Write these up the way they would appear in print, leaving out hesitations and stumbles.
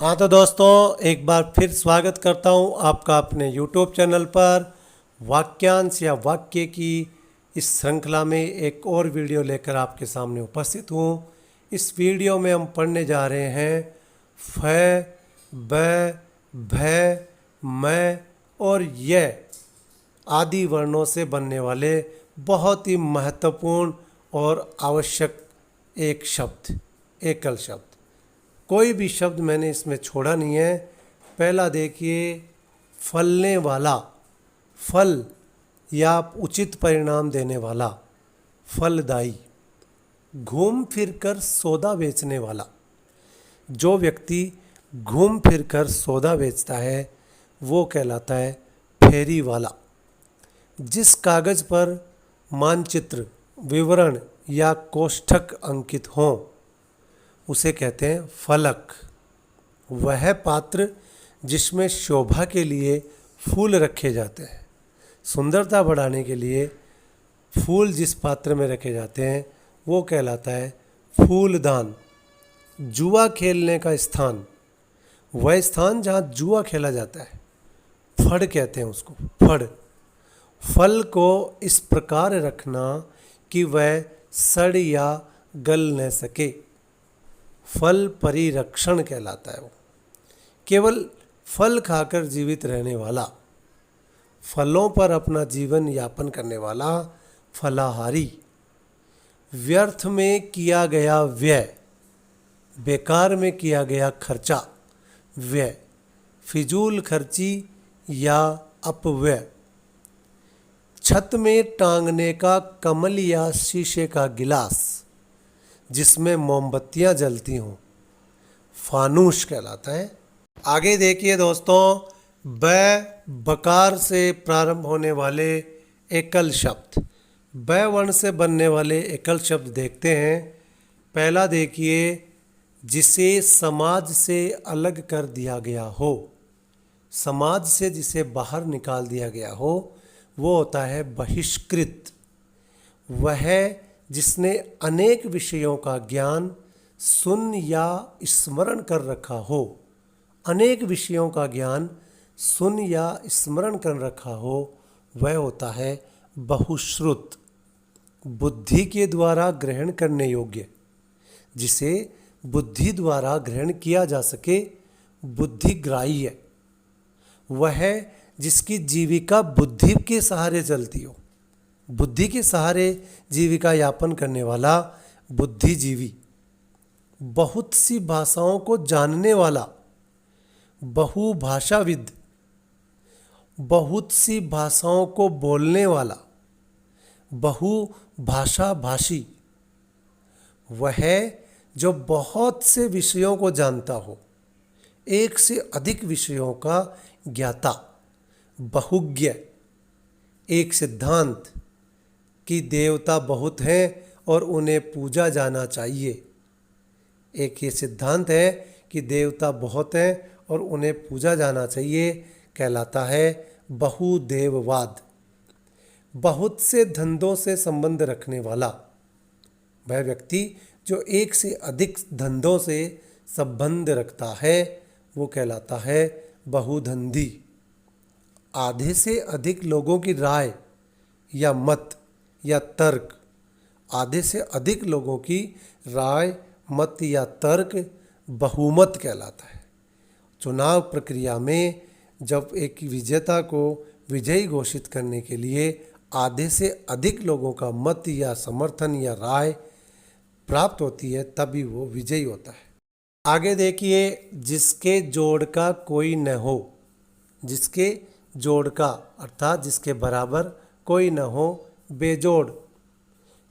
हाँ तो दोस्तों, एक बार फिर स्वागत करता हूँ आपका अपने YouTube चैनल पर। वाक्यांश या वाक्य की इस श्रृंखला में एक और वीडियो लेकर आपके सामने उपस्थित हूँ। इस वीडियो में हम पढ़ने जा रहे हैं फ, ब, भ, मैं और यह आदि वर्णों से बनने वाले बहुत ही महत्वपूर्ण और आवश्यक एक शब्द, एकल शब्द। कोई भी शब्द मैंने इसमें छोड़ा नहीं है। पहला देखिए, फलने वाला, फल या उचित परिणाम देने वाला, फलदायी। घूम फिर कर सौदा बेचने वाला, जो व्यक्ति घूम फिर कर सौदा बेचता है वो कहलाता है फेरी वाला। जिस कागज़ पर मानचित्र, विवरण या कोष्ठक अंकित हों उसे कहते हैं फलक। वह पात्र जिसमें शोभा के लिए फूल रखे जाते हैं, सुंदरता बढ़ाने के लिए फूल जिस पात्र में रखे जाते हैं वो कहलाता है फूलदान। जुआ खेलने का स्थान, वह स्थान जहाँ जुआ खेला जाता है, फड़ कहते हैं उसको, फड़। फल को इस प्रकार रखना कि वह सड़ या गल न सके, फल परिरक्षण कहलाता है वो। केवल फल खाकर जीवित रहने वाला, फलों पर अपना जीवन यापन करने वाला फलाहारी। व्यर्थ में किया गया व्यय, बेकार में किया गया खर्चा, व्यय। फिजूल खर्ची या अपव्यय। छत में टांगने का कमल या शीशे का गिलास जिसमें मोमबत्तियां जलती हों, फानूस कहलाता है। आगे देखिए दोस्तों, बकार से प्रारंभ होने वाले एकल शब्द, ब वर्ण से बनने वाले एकल शब्द देखते हैं। पहला देखिए, जिसे समाज से अलग कर दिया गया हो, समाज से जिसे बाहर निकाल दिया गया हो वो होता है बहिष्कृत। वह जिसने अनेक विषयों का ज्ञान सुन या स्मरण कर रखा हो, अनेक विषयों का ज्ञान सुन या स्मरण कर रखा हो वह होता है बहुश्रुत। बुद्धि के द्वारा ग्रहण करने योग्य, जिसे बुद्धि द्वारा ग्रहण किया जा सके, बुद्धिग्राह्य। वह जिसकी जीविका बुद्धि के सहारे चलती हो, बुद्धि के सहारे जीविका यापन करने वाला बुद्धिजीवी। बहुत सी भाषाओं को जानने वाला, बहुभाषाविद। बहुत सी भाषाओं को बोलने वाला, बहुभाषा भाषी। वह जो बहुत से विषयों को जानता हो, एक से अधिक विषयों का ज्ञाता, बहुज्ञ। एक सिद्धांत कि देवता बहुत हैं और उन्हें पूजा जाना चाहिए, एक ये सिद्धांत है कि देवता बहुत हैं और उन्हें पूजा जाना चाहिए, कहलाता है बहुदेववाद। बहुत से धंधों से संबंध रखने वाला, वह व्यक्ति जो एक से अधिक धंधों से संबंध रखता है वो कहलाता है बहुधंधी। आधे से अधिक लोगों की राय या मत या तर्क, आधे से अधिक लोगों की राय, मत या तर्क बहुमत कहलाता है। चुनाव प्रक्रिया में जब एक विजेता को विजयी घोषित करने के लिए आधे से अधिक लोगों का मत या समर्थन या राय प्राप्त होती है तभी वो विजयी होता है। आगे देखिए, जिसके जोड़ का कोई न हो, जिसके जोड़ का अर्थात जिसके बराबर कोई न हो, बेजोड़।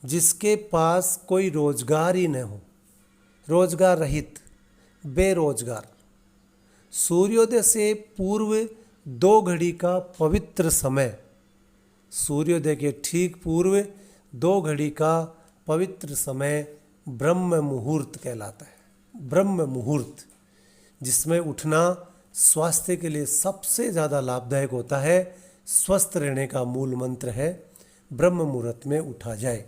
जिसके पास कोई रोजगार ही न हो, रोजगार रहित, बेरोजगार। सूर्योदय से पूर्व 2 घड़ी का पवित्र समय, सूर्योदय के ठीक पूर्व 2 घड़ी का पवित्र समय ब्रह्म मुहूर्त कहलाता है। ब्रह्म मुहूर्त, जिसमें उठना स्वास्थ्य के लिए सबसे ज़्यादा लाभदायक होता है। स्वस्थ रहने का मूल मंत्र है ब्रह्म मुहूर्त में उठा जाए।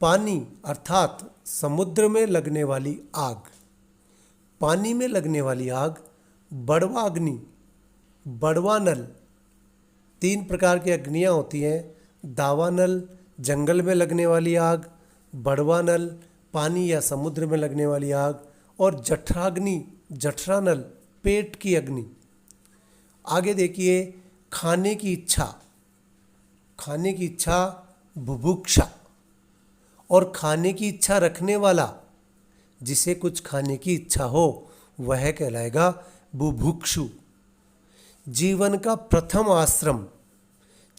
पानी अर्थात समुद्र में लगने वाली आग, पानी में लगने वाली आग बड़वा अग्नि, बड़वा नल। 3 प्रकार की अग्नियाँ होती हैं, दावा नल जंगल में लगने वाली आग, बड़वा नल पानी या समुद्र में लगने वाली आग, और जठराग्नि, जठरा नल पेट की अग्नि। आगे देखिए, खाने की इच्छा, खाने की इच्छा बुभुक्षा, और खाने की इच्छा रखने वाला, जिसे कुछ खाने की इच्छा हो वह कहलाएगा बुभुक्षु। जीवन का प्रथम आश्रम,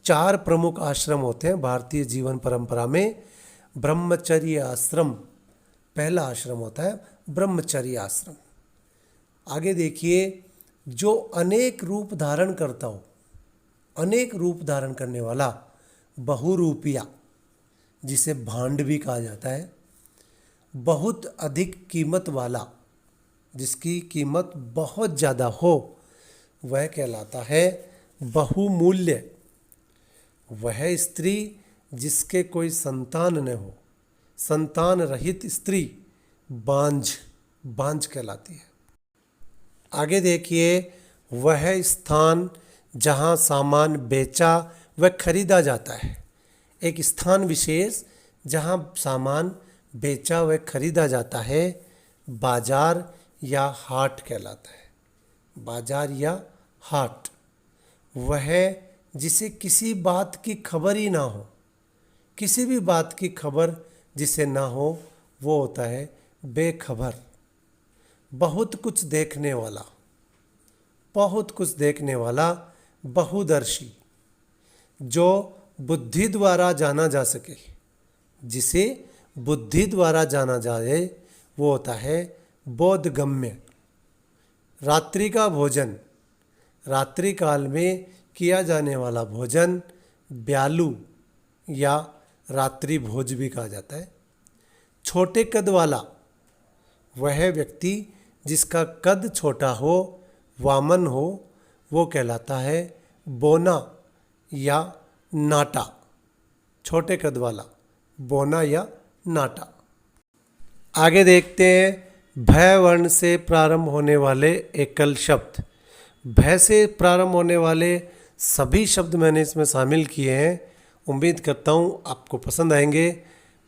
4 प्रमुख आश्रम होते हैं भारतीय जीवन परंपरा में। ब्रह्मचर्य आश्रम पहला आश्रम होता है, ब्रह्मचर्य आश्रम। आगे देखिए, जो अनेक रूप धारण करता हो, अनेक रूप धारण करने वाला बहुरूपिया, जिसे भांड भी कहा जाता है। बहुत अधिक कीमत वाला, जिसकी कीमत बहुत ज़्यादा हो वह कहलाता है बहुमूल्य। वह स्त्री जिसके कोई संतान न हो, संतान रहित स्त्री बांझ, बांझ कहलाती है। आगे देखिए, वह स्थान जहाँ सामान बेचा व खरीदा जाता है। एक स्थान विशेष जहाँ सामान बेचा व खरीदा जाता है बाजार या हाट कहलाता है। बाजार या हाट। वह जिसे किसी बात की खबर ही ना हो, किसी भी बात की खबर जिसे ना हो वो होता है बेखबर। बहुत कुछ देखने वाला, बहुत कुछ देखने वाला बहुदर्शी। जो बुद्धि द्वारा जाना जा सके, जिसे बुद्धि द्वारा जाना जाए वो होता है बोधगम्य। रात्रि का भोजन, रात्रि काल में किया जाने वाला भोजन ब्यालू या रात्रि भोज भी कहा जाता है। छोटे कद वाला, वह व्यक्ति जिसका कद छोटा हो, वामन हो, वो कहलाता है बोना या नाटा। छोटे कद वाला बोना या नाटा। आगे देखते हैं, भय वर्ण से प्रारंभ होने वाले एकल शब्द। भय से प्रारंभ होने वाले सभी शब्द मैंने इसमें शामिल किए हैं। उम्मीद करता हूँ आपको पसंद आएंगे।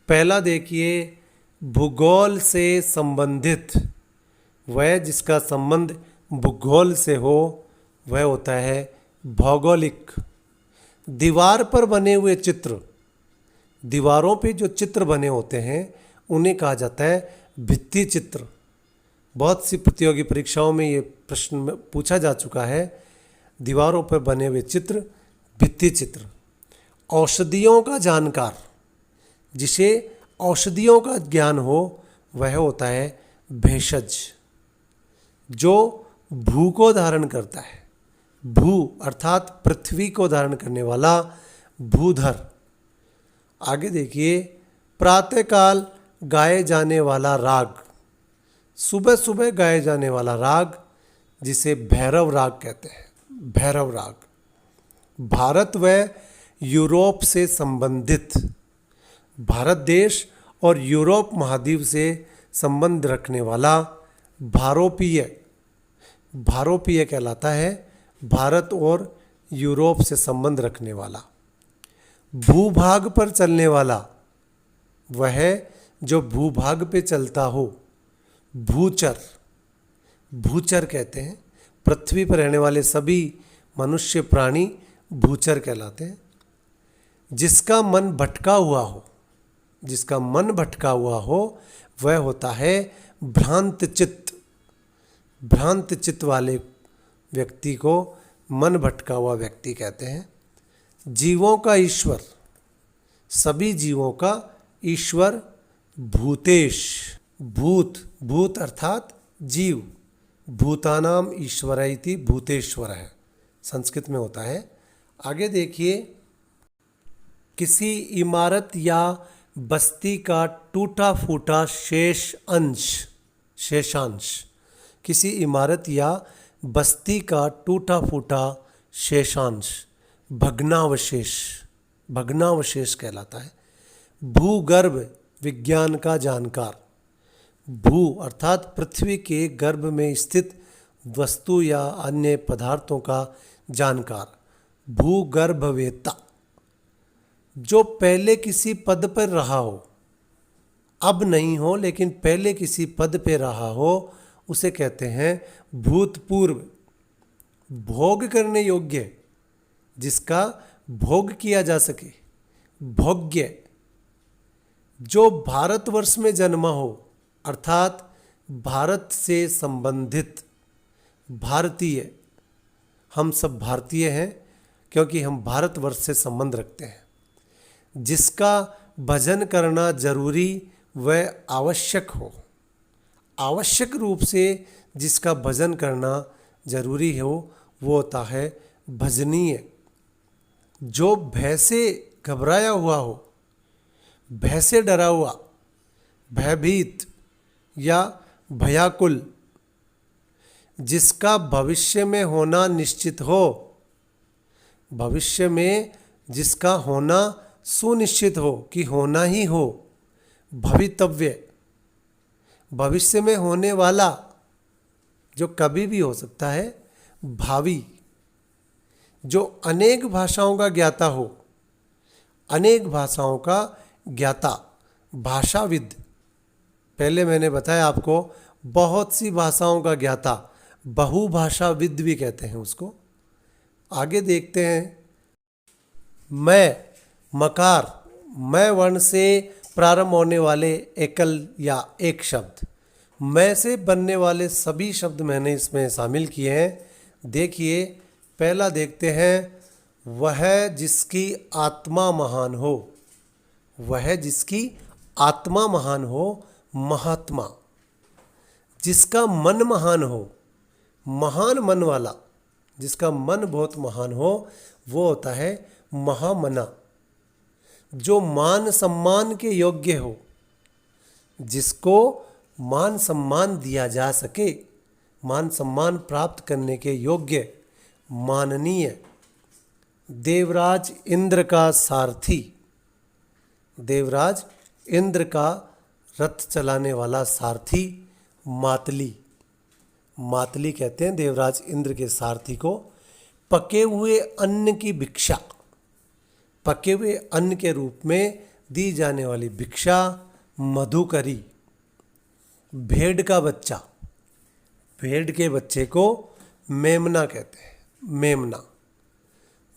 पहला देखिए, भूगोल से संबंधित। वह जिसका संबंध भूगोल से हो वह होता है भौगोलिक। दीवार पर बने हुए चित्र, दीवारों पे जो चित्र बने होते हैं उन्हें कहा जाता है भित्ति चित्र। बहुत सी प्रतियोगी परीक्षाओं में ये प्रश्न पूछा जा चुका है। दीवारों पर बने हुए चित्र भित्ति चित्र। औषधियों का जानकार, जिसे औषधियों का ज्ञान हो वह होता है भेषज। जो भू को धारण करता है, भू अर्थात पृथ्वी को धारण करने वाला भूधर। आगे देखिए, प्रातःकाल गाए जाने वाला राग, सुबह सुबह गाए जाने वाला राग जिसे भैरव राग कहते हैं, भैरव राग। भारत व यूरोप से संबंधित, भारत देश और यूरोप महाद्वीप से संबंध रखने वाला भारोपीय, भारोपीय कहलाता है। भारत और यूरोप से संबंध रखने वाला। भूभाग पर चलने वाला, वह जो भूभाग पे चलता हो, भूचर, भूचर कहते हैं। पृथ्वी पर रहने वाले सभी मनुष्य प्राणी भूचर कहलाते हैं। जिसका मन भटका हुआ हो, जिसका मन भटका हुआ हो वह होता है भ्रांत चित्त। भ्रांत चित्त वाले व्यक्ति को मन भटका हुआ व्यक्ति कहते हैं। जीवों का ईश्वर, सभी जीवों का ईश्वर भूतेश। भूत, भूत अर्थात जीव। भूतानाम ईश्वरैति भूतेश्वर है, संस्कृत में होता है। आगे देखिए, किसी इमारत या बस्ती का टूटा फूटा शेष अंश, शेषांश। किसी इमारत या बस्ती का टूटा फूटा शेषांश भग्नावशेष, भग्नावशेष कहलाता है। भूगर्भ विज्ञान का जानकार, भू अर्थात पृथ्वी के गर्भ में स्थित वस्तु या अन्य पदार्थों का जानकार, भूगर्भवेत्ता। जो पहले किसी पद पर रहा हो, अब नहीं हो लेकिन पहले किसी पद पे रहा हो, उसे कहते हैं भूतपूर्व। भोग करने योग्य, जिसका भोग किया जा सके, भोग्य। जो भारतवर्ष में जन्मा हो अर्थात भारत से संबंधित, भारतीय। हम सब भारतीय हैं क्योंकि हम भारतवर्ष से संबंध रखते हैं। जिसका भजन करना जरूरी व आवश्यक हो, आवश्यक रूप से जिसका भजन करना जरूरी हो, वो होता है भजनीय। जो भय से घबराया हुआ हो, भय से डरा हुआ, भयभीत या भयाकुल, जिसका भविष्य में होना निश्चित हो, भविष्य में जिसका होना सुनिश्चित हो कि होना ही हो, भवितव्य, भविष्य में होने वाला, जो कभी भी हो सकता है, भावी। जो अनेक भाषाओं का ज्ञाता हो, अनेक भाषाओं का ज्ञाता, भाषाविद। पहले मैंने बताया आपको, बहुत सी भाषाओं का ज्ञाता, बहुभाषाविद भी कहते हैं उसको। आगे देखते हैं। मैं, मकार, मैं वर्ण से प्रारंभ होने वाले एकल या एक शब्द। मैं से बनने वाले सभी शब्द मैंने इसमें शामिल किए हैं। देखिए, पहला देखते हैं, वह जिसकी आत्मा महान हो। वह जिसकी आत्मा महान हो, महात्मा। जिसका मन महान हो, महान मन वाला, जिसका मन बहुत महान हो, वो होता है महामना। जो मान सम्मान के योग्य हो, जिसको मान सम्मान दिया जा सके, मान सम्मान प्राप्त करने के योग्य, माननीय। देवराज इंद्र का सारथी। देवराज इंद्र का रथ चलाने वाला सारथी, मातली। मातली कहते हैं देवराज इंद्र के सारथी को। पके हुए अन्न की भिक्षा, पके हुए अन्न के रूप में दी जाने वाली भिक्षा, मधुकरी। भेड़ का बच्चा, भेड़ के बच्चे को मेमना कहते हैं, मेमना।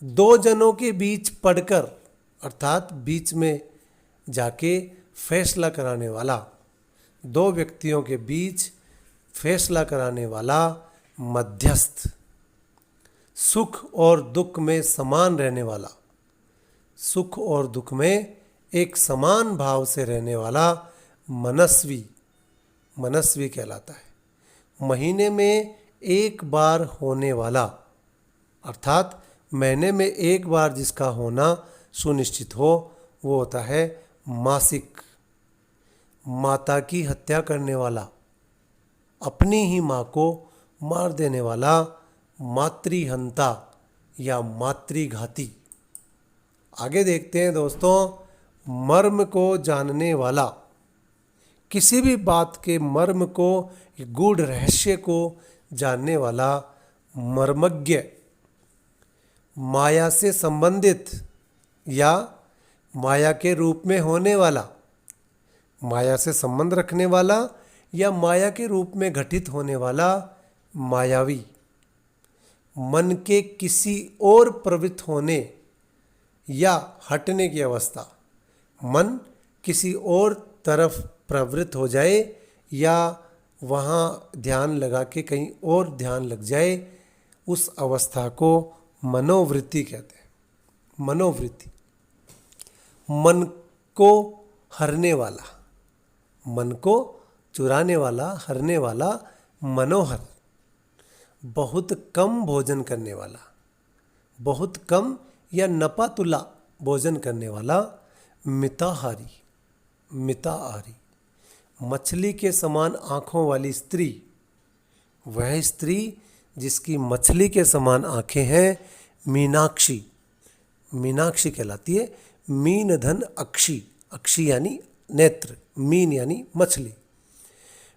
दो जनों के बीच पढ़कर अर्थात बीच में जाके फैसला कराने वाला, दो व्यक्तियों के बीच फैसला कराने वाला, मध्यस्थ। सुख और दुख में समान रहने वाला, सुख और दुख में एक समान भाव से रहने वाला, मनस्वी। मनस्वी कहलाता है। महीने में एक बार होने वाला, अर्थात महीने में एक बार जिसका होना सुनिश्चित हो, वो होता है मासिक। माता की हत्या करने वाला, अपनी ही माँ को मार देने वाला, मातृहंता या मातृघाती। आगे देखते हैं दोस्तों, मर्म को जानने वाला, किसी भी बात के मर्म को, गूढ़ रहस्य को जानने वाला, मर्मज्ञ। माया से संबंधित या माया के रूप में होने वाला, माया से संबंध रखने वाला या माया के रूप में घटित होने वाला, मायावी। मन के किसी और प्रवृत्त होने या हटने की अवस्था, मन किसी और तरफ प्रवृत्त हो जाए या वहाँ ध्यान लगा के कहीं और ध्यान लग जाए, उस अवस्था को मनोवृत्ति कहते हैं। मनोवृत्ति। मन को हरने वाला, मन को चुराने वाला, हरने वाला, मनोहर। बहुत कम भोजन करने वाला, बहुत कम या नपातुला भोजन करने वाला, मिताहारी। मिताहारी। मछली के समान आँखों वाली स्त्री, वह स्त्री जिसकी मछली के समान आँखें हैं, मीनाक्षी। मीनाक्षी कहलाती है। मीन धन अक्षी, अक्षी यानी नेत्र, मीन यानी मछली।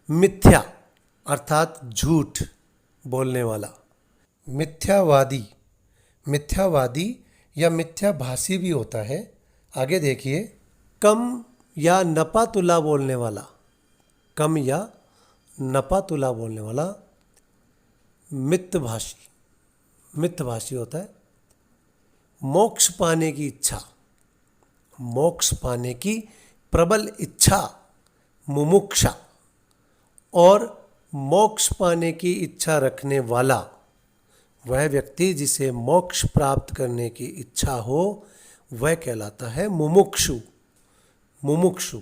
मिथ्या अर्थात झूठ बोलने वाला। मिथ्यावादी, मिथ्यावादी या मिथ्याभाषी भी होता है। आगे देखिए, कम या नपातुला बोलने वाला, कम या नपातुला बोलने वाला मिथभाषी, मिथभाषी होता है। मोक्ष पाने की इच्छा, मोक्ष पाने की प्रबल इच्छा मुमुक्षा, और मोक्ष पाने की इच्छा रखने वाला वह व्यक्ति जिसे मोक्ष प्राप्त करने की इच्छा हो वह कहलाता है मुमुक्षु, मुमुक्षु।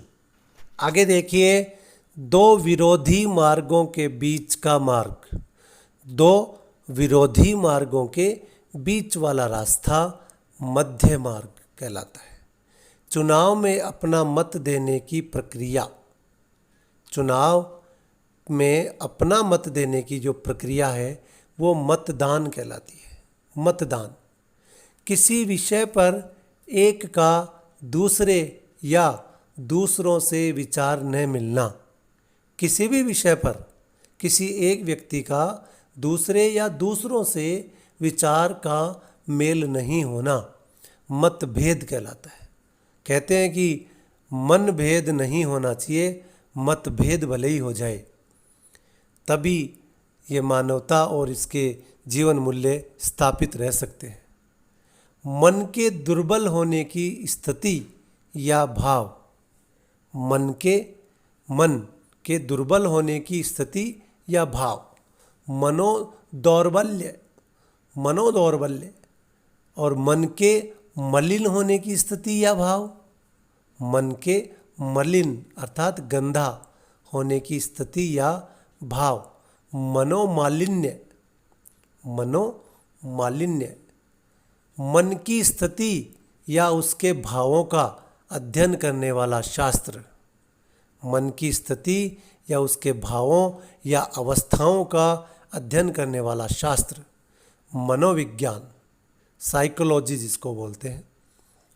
आगे देखिए, दो विरोधी मार्गों के बीच का मार्ग, दो विरोधी मार्गों के बीच वाला रास्ता मध्य मार्ग कहलाता है। चुनाव में अपना मत देने की प्रक्रिया, चुनाव में अपना मत देने की जो प्रक्रिया है वो मतदान कहलाती है। मतदान, किसी विषय पर एक का दूसरे या दूसरों से विचार न मिलना, किसी भी विषय पर किसी एक व्यक्ति का दूसरे या दूसरों से विचार का मेल नहीं होना मतभेद कहलाता है। कहते हैं कि मन भेद नहीं होना चाहिए, मतभेद भले ही हो जाए, तभी ये मानवता और इसके जीवन मूल्य स्थापित रह सकते हैं। मन के दुर्बल होने की स्थिति या भाव, मन के दुर्बल होने की स्थिति या भाव, मनोदौर्बल्य, मनोदौर्बल्य, और मन के मलिन होने की स्थिति या भाव, मन के मलिन अर्थात गंदा होने की स्थिति या भाव, मनोमालिन्य, मनोमालिन्य, मन की स्थिति या उसके भावों का अध्ययन करने वाला शास्त्र, मन की स्थिति या उसके भावों या अवस्थाओं का अध्ययन करने वाला शास्त्र, मनोविज्ञान, साइकोलॉजी जिसको बोलते हैं।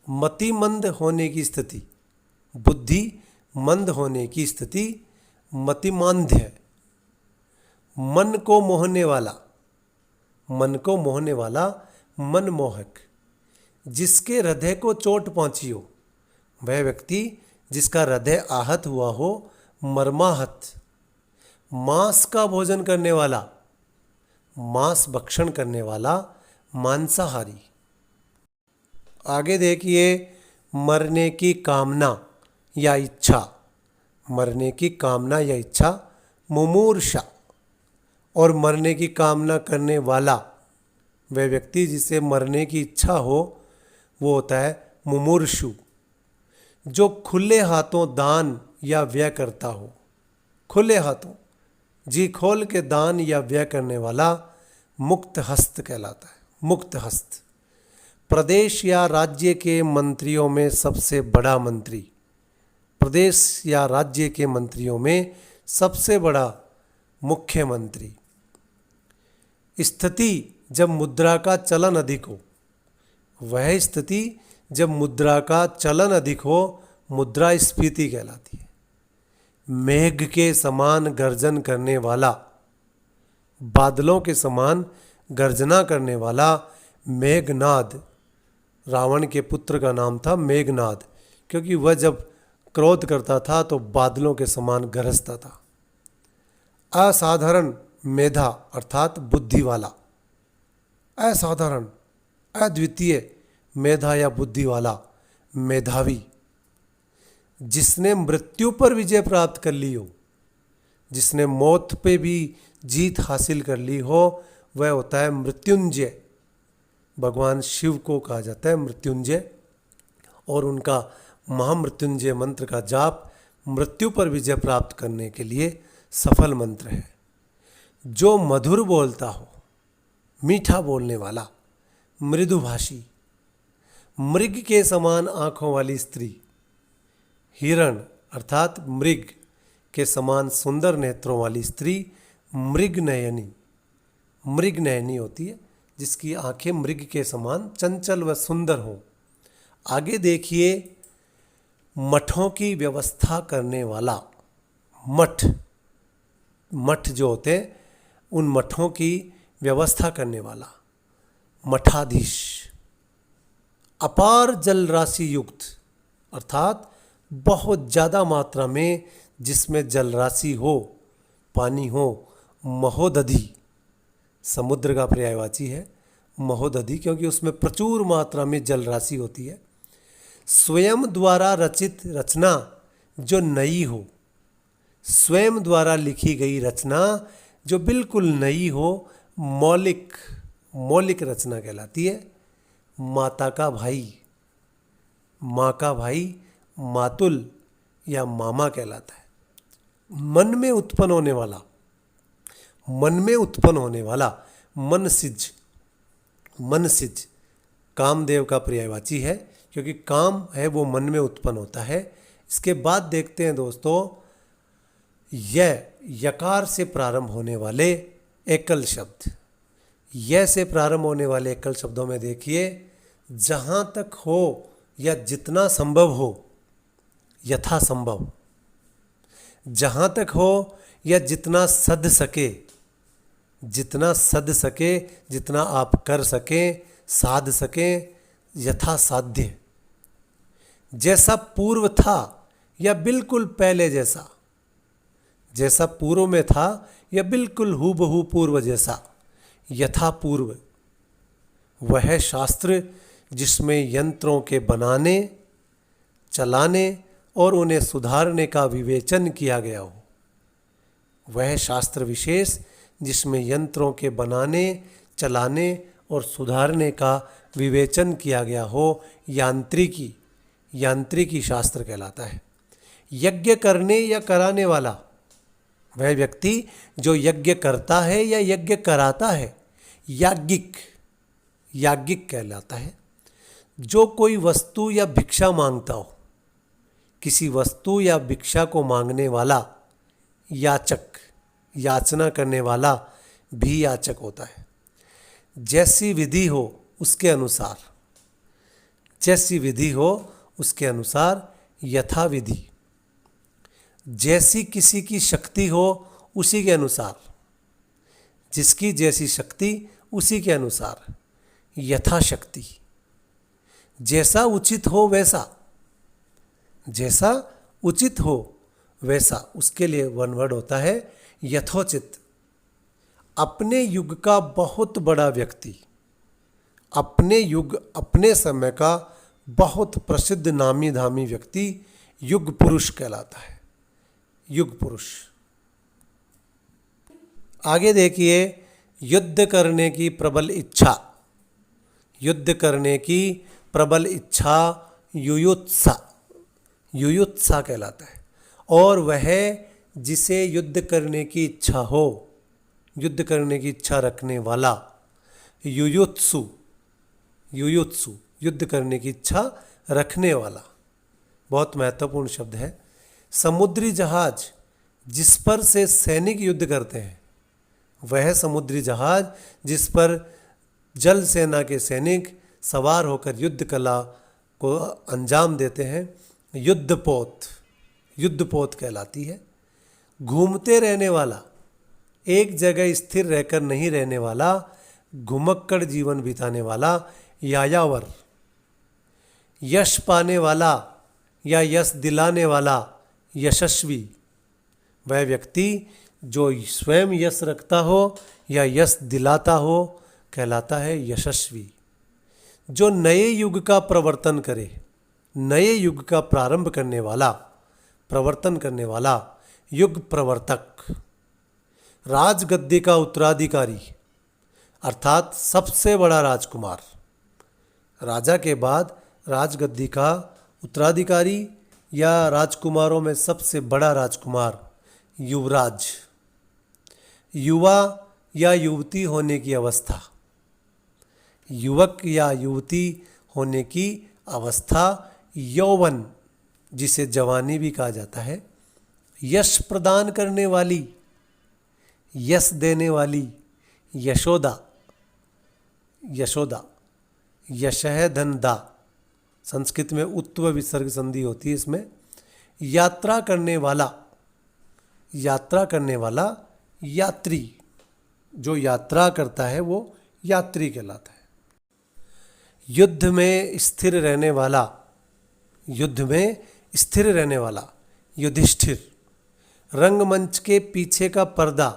मतिमंद होने की स्थिति, बुद्धि मंद होने की स्थिति मतिमांद्य। मन को मोहने वाला, मन को मोहने वाला मनमोहक, जिसके हृदय को चोट पहुंची हो, वह व्यक्ति जिसका हृदय आहत हुआ हो मर्माहत। मांस का भोजन करने वाला, मांस भक्षण करने वाला मांसाहारी। आगे देखिए, मरने की कामना या इच्छा, मरने की कामना या इच्छा मुमूर्षा, और मरने की कामना करने वाला वह व्यक्ति जिसे मरने की इच्छा हो वो होता है मुमूर्षु। जो खुले हाथों दान या व्यय करता हो, खुले हाथों जी खोल के दान या व्यय करने वाला मुक्त हस्त कहलाता है, मुक्त हस्त। प्रदेश या राज्य के मंत्रियों में सबसे बड़ा मंत्री, प्रदेश या राज्य के मंत्रियों में सबसे बड़ा मुख्यमंत्री। स्थिति जब मुद्रा का चलन अधिक हो, वह स्थिति जब मुद्रा का चलन अधिक हो मुद्रास्फीति कहलाती है। मेघ के समान गर्जन करने वाला, बादलों के समान गर्जना करने वाला मेघनाद, रावण के पुत्र का नाम था मेघनाद, क्योंकि वह जब क्रोध करता था तो बादलों के समान गरजता था। असाधारण मेधा अर्थात बुद्धि वाला, असाधारण अद्वितीय मेधा या बुद्धि वाला मेधावी। जिसने मृत्यु पर विजय प्राप्त कर ली हो, जिसने मौत पे भी जीत हासिल कर ली हो, वह होता है मृत्युंजय। भगवान शिव को कहा जाता है मृत्युंजय, और उनका महामृत्युंजय मंत्र का जाप मृत्यु पर विजय प्राप्त करने के लिए सफल मंत्र है। जो मधुर बोलता हो, मीठा बोलने वाला, मृदुभाषी, मृग के समान आँखों वाली स्त्री, हिरण अर्थात मृग के समान सुंदर नेत्रों वाली स्त्री मृगनयनी, मृगनयनी होती है जिसकी आंखें मृग के समान चंचल व सुंदर हों। आगे देखिए, मठों की व्यवस्था करने वाला, मठ मठ जो होते हैं उन मठों की व्यवस्था करने वाला मठाधीश। अपार जल राशि युक्त अर्थात बहुत ज़्यादा मात्रा में जिसमें जल राशि हो, पानी हो। महोदधि समुद्र का पर्यायवाची है महोदधि, क्योंकि उसमें प्रचुर मात्रा में जल राशि होती है। स्वयं द्वारा रचित रचना जो नई हो, स्वयं द्वारा लिखी गई रचना जो बिल्कुल नई हो, मौलिक रचना कहलाती है। माता का भाई, माँ का भाई मातुल या मामा कहलाता है। मन में उत्पन्न होने वाला मनसिज कामदेव का पर्यायवाची है, क्योंकि काम है वो मन में उत्पन्न होता है। इसके बाद देखते हैं दोस्तों, यकार से प्रारंभ होने वाले एकल शब्द। से प्रारंभ होने वाले एकल शब्दों में देखिए, जहाँ तक हो या जितना संभव हो, यथा संभव, जहाँ तक हो या जितना सध सके, जितना आप कर सकें, साध सकें, यथा साध्य। जैसा पूर्व था या बिल्कुल पहले जैसा पूर्व में था या बिल्कुल हूबहू पूर्व जैसा, यथा पूर्व। वह शास्त्र जिसमें यंत्रों के बनाने, चलाने और उन्हें सुधारने का विवेचन किया गया हो। वह शास्त्र विशेष जिसमें यंत्रों के बनाने, चलाने और सुधारने का विवेचन किया गया हो, यांत्रिकी शास्त्र कहलाता है। यज्ञ करने या कराने वाला, वह व्यक्ति जो यज्ञ करता है या यज्ञ कराता है, याज्ञिक कहलाता है। जो कोई वस्तु या भिक्षा मांगता हो, किसी वस्तु या भिक्षा को मांगने वाला याचक, याचना करने वाला भी याचक होता है। जैसी विधि हो उसके अनुसार, यथा विधि। जैसी किसी की शक्ति हो उसी के अनुसार, जिसकी जैसी शक्ति उसी के अनुसार, यथाशक्ति। जैसा उचित हो वैसा, उसके लिए वन वर्ड होता है यथोचित। अपने युग का बहुत बड़ा व्यक्ति, अपने समय का बहुत प्रसिद्ध नामी धामी व्यक्ति युग पुरुष कहलाता है। युग पुरुष। आगे देखिए, युद्ध करने की प्रबल इच्छा युयुत्सा कहलाता है। और वह जिसे युद्ध करने की इच्छा हो, युद्ध करने की इच्छा रखने वाला, युयुत्सु, युद्ध करने की इच्छा रखने वाला, बहुत महत्वपूर्ण शब्द है। समुद्री जहाज जिस पर से सैनिक युद्ध करते हैं, वह समुद्री जहाज जिस पर जल सेना के सैनिक सवार होकर युद्ध कला को अंजाम देते हैं, युद्धपोत कहलाती है। घूमते रहने वाला, एक जगह स्थिर रहकर नहीं रहने वाला, घुमक्कड़ जीवन बिताने वाला, यायावर। यश पाने वाला या यश दिलाने वाला, यशस्वी। वह व्यक्ति जो स्वयं यश रखता हो या यश दिलाता हो कहलाता है यशस्वी। जो नए युग का प्रवर्तन करे, नए युग का प्रारंभ करने वाला, प्रवर्तन करने वाला, युग प्रवर्तक। राजगद्दी का उत्तराधिकारी अर्थात सबसे बड़ा राजकुमार, राजा के बाद राजगद्दी का उत्तराधिकारी या राजकुमारों में सबसे बड़ा राजकुमार, युवराज। युवा या युवती होने की अवस्था, युवक या युवती होने की अवस्था, यौवन जिसे जवानी भी कहा जाता है। यश प्रदान करने वाली, यश देने वाली, यशोदा। यशः धन दा, संस्कृत में उत्व विसर्ग संधि होती है इसमें। यात्रा करने वाला, यात्री, जो यात्रा करता है वो यात्री कहलाता है। युद्ध में स्थिर रहने वाला, युद्ध में स्थिर रहने वाला युधिष्ठिर। रंगमंच के पीछे का पर्दा,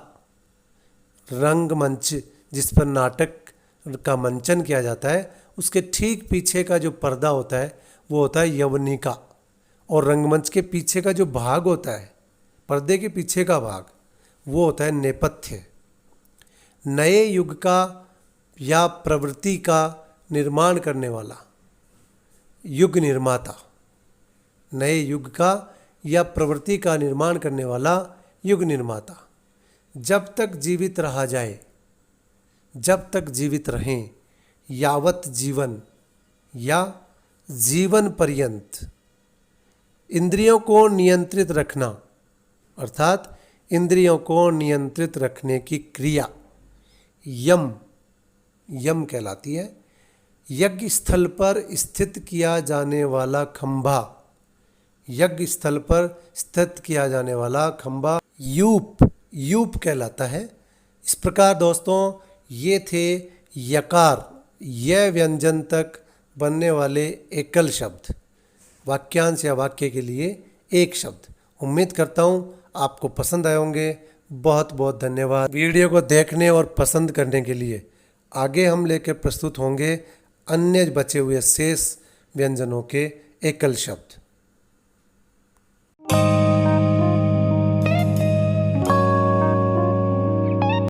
रंगमंच जिस पर नाटक का मंचन किया जाता है उसके ठीक पीछे का जो पर्दा होता है वो होता है यवनिका। और रंगमंच के पीछे का जो भाग होता है, पर्दे के पीछे का भाग, वो होता है नेपथ्य। नए युग का या प्रवृत्ति का निर्माण करने वाला युग निर्माता, नए युग का या प्रवृत्ति का निर्माण करने वाला युग निर्माता। जब तक जीवित रहा जाए, जब तक जीवित रहें, यावत जीवन या जीवन पर्यंत इंद्रियों को नियंत्रित रखना, अर्थात इंद्रियों को नियंत्रित रखने की क्रिया यम, यम कहलाती है। यज्ञ स्थल पर स्थित किया जाने वाला खंभा, यज्ञ स्थल पर स्थित किया जाने वाला खंभा यूप, यूप कहलाता है। इस प्रकार दोस्तों ये थे यकार, य व्यंजन तक बनने वाले एकल शब्द, वाक्यांश या वाक्य के लिए एक शब्द। उम्मीद करता हूँ आपको पसंद आए होंगे। बहुत बहुत धन्यवाद वीडियो को देखने और पसंद करने के लिए। आगे हम लेकर प्रस्तुत होंगे अन्य बचे हुए शेष व्यंजनों के एकल शब्द।